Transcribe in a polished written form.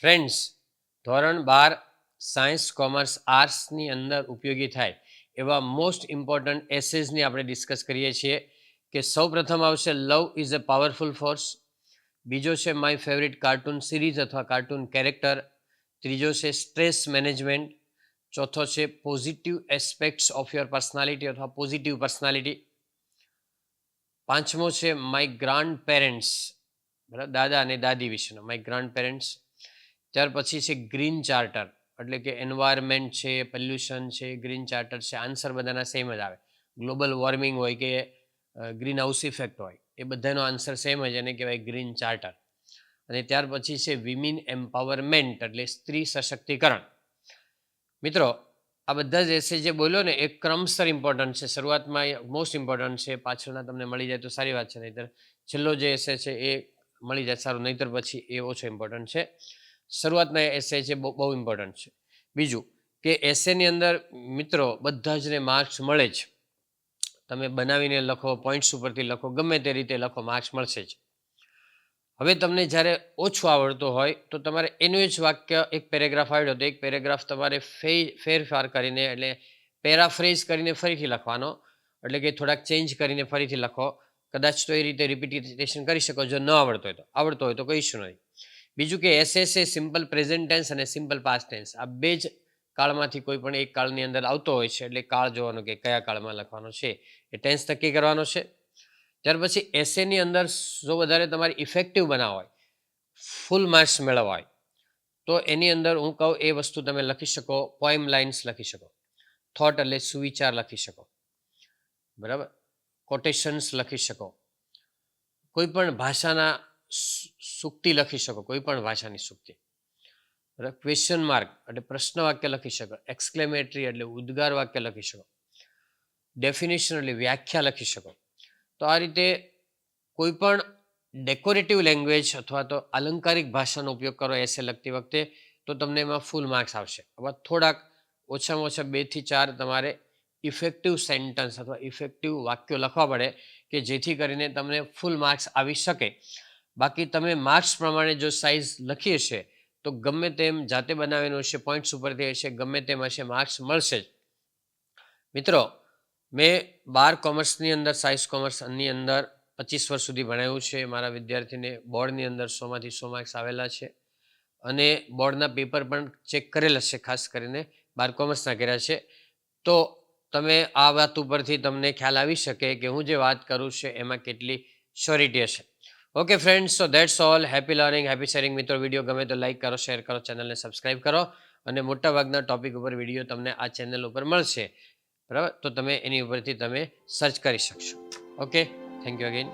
Friends, ધોરણ 12 science commerce આર્ટ્સની અંદર ઉપયોગી થાય એવા મોસ્ટ ઇમ્પોર્ટન્ટ એસેઝની આપણે ડિસ્કસ કરીએ છીએ કે સૌ પ્રથમ આવશે love is a powerful force, બીજો છે માય ફેવરિટ કાર્ટૂન સિરીઝ અથવા કાર્ટૂન કેરેક્ટર, ત્રીજો છે સ્ટ્રેસ મેનેજમેન્ટ, ચોથો છે positive aspects of your personality અથવા પોઝિટિવ પર્સનાલિટી, પાંચમો છે માય ગ્રાન્ડ પેરેન્ટ્સ, બરાબર, દાદા અને દાદી વિશેનો માય ગ્રાન્ડ પેરેન્ટ્સ. ત્યાર પછી છે ગ્રીન ચાર્ટર, એટલે કે એન્વાયરમેન્ટ છે, પોલ્યુશન છે, ગ્રીન ચાર્ટર છે. આન્સર બધાના સેમ જ આવે. ગ્લોબલ વોર્મિંગ હોય કે ગ્રીન હાઉસ ઇફેક્ટ હોય, એ બધાનો આન્સર સેમ જ, એને કહેવાય ગ્રીન ચાર્ટર. અને ત્યાર પછી છે વિમેન એમ્પાવરમેન્ટ, એટલે સ્ત્રી સશક્તિકરણ. મિત્રો, આ બધા જ એસે જે બોલ્યો ને એ ક્રમસર ઇમ્પોર્ટન્ટ છે. શરૂઆતમાં મોસ્ટ ઇમ્પોર્ટન્ટ છે, પાછળના તમને મળી જાય તો સારી વાત છે, નહીંતર છેલ્લો જે એસે છે એ મળી જાય સારું, નહીંતર પછી એ ઓછો ઇમ્પોર્ટન્ટ છે. શરૂઆતના એસે છે બહુ ઇમ્પોર્ટન્ટ છે. બીજું કે એસેની અંદર મિત્રો બધા જને માર્ક્સ મળે જ. તમે બનાવીને લખો, પોઈન્ટ્સ ઉપરથી લખો, ગમે તે રીતે લખો, માર્ક્સ મળશે જ. હવે તમને જ્યારે ઓછું આવડતું હોય તો તમારે એનું જ વાક્ય, એક પેરેગ્રાફ આવ્યો તો એક પેરેગ્રાફ તમારે ફેરફાર કરીને, એટલે પેરાફ્રેઝ કરીને ફરીથી લખવાનો, એટલે કે થોડાક ચેન્જ કરીને ફરીથી લખો. કદાચ તો એ રીતે રિપીટેશન કરી શકો જો ન આવડતો હોય તો. આવડતો હોય તો કહીશું નહીં. બીજું કે એસએસ એ સિમ્પલ પ્રેઝન્ટ ટેન્સ અને સિમ્પલ પાસ્ટ ટેન્સ, આ બે જ કાળમાંથી કોઈ પણ એક કાળની અંદર આવતો હોય છે, એટલે કાળ જોવાનો કે કયા કાળમાં લખવાનો છે, એ ટેન્સ નક્કી કરવાનો છે. ત્યાર પછી એસેની અંદર જો વધારે તમારે ઇફેક્ટિવ બનાવવા હોય, ફૂલ માર્ક્સ મેળવવા હોય, તો એની અંદર હું કહું એ વસ્તુ તમે લખી શકો. પોએમ લાઇન્સ લખી શકો, થોટ એટલે સુવિચાર લખી શકો, બરાબર, કોટેશન્સ લખી શકો, કોઈ પણ ભાષાના સુક્તિ લખી શકો, કોઈ પણ ભાષાની સુક્તિ, ક્વેશ્ચન માર્ક એટલે પ્રશ્ન વાક્ય લખી શકો, એક્સક્લેમેટરી એટલે ઉદ્ગાર વાક્ય લખી શકો, ડેફિનેશન એટલે વ્યાખ્યા લખી શકો. તો આ રીતે કોઈ પણ ડેકોરેટિવ લેંગ્વેજ અથવા તો અલંકારિક ભાષાનો ઉપયોગ કરો એસે લખતી વખતે, તો તમને એમાં ફૂલ માર્ક્સ આવશે. હવે થોડાક ઓછામાં ઓછા 2 થી 4 તમારે ઇફેક્ટિવ સેન્ટન્સ અથવા ઇફેક્ટિવ વાક્યો લખવા પડે કે જેથી કરીને તમને ફૂલ માર્ક્સ આવી શકે. બાકી તમે માર્ક્સ પ્રમાણે જો સાઇઝ લખી હશે તો ગમે તેમ જાતે બનાવેલું હશે, પોઈન્ટ્સ ઉપરથી હશે, ગમે તેમ હશે, માર્ક્સ મળશે જ. મિત્રો, મેં 12 કોમર્સની અંદર, સાયન્સ કોમર્સની અંદર 25 વર્ષ સુધી ભણાવ્યું છે. મારા વિદ્યાર્થીને બોર્ડની અંદર 100 માંથી 100 માર્ક્સ આવેલા છે અને બોર્ડના પેપર પણ ચેક કરેલા છે, ખાસ કરીને 12 કોમર્સના કર્યા છે. તો તમે આ વાત ઉપરથી તમને ખ્યાલ આવી શકે કે હું જે વાત કરું છું એમાં કેટલી શ્યોરિટી હશે. Okay friends, so that's all. Happy learning, happy sharing. મિત્રો, વિડીયો ગમે તો લાઈક કરો, શેર કરો, ચેનલને સબસ્ક્રાઈબ કરો, અને મોટાભાગના ટોપિક ઉપર વિડીયો તમને આ ચેનલ ઉપર મળશે, બરાબર, તો તમે એની ઉપરથી તમે સર્ચ કરી શકશો. Okay, thank you again.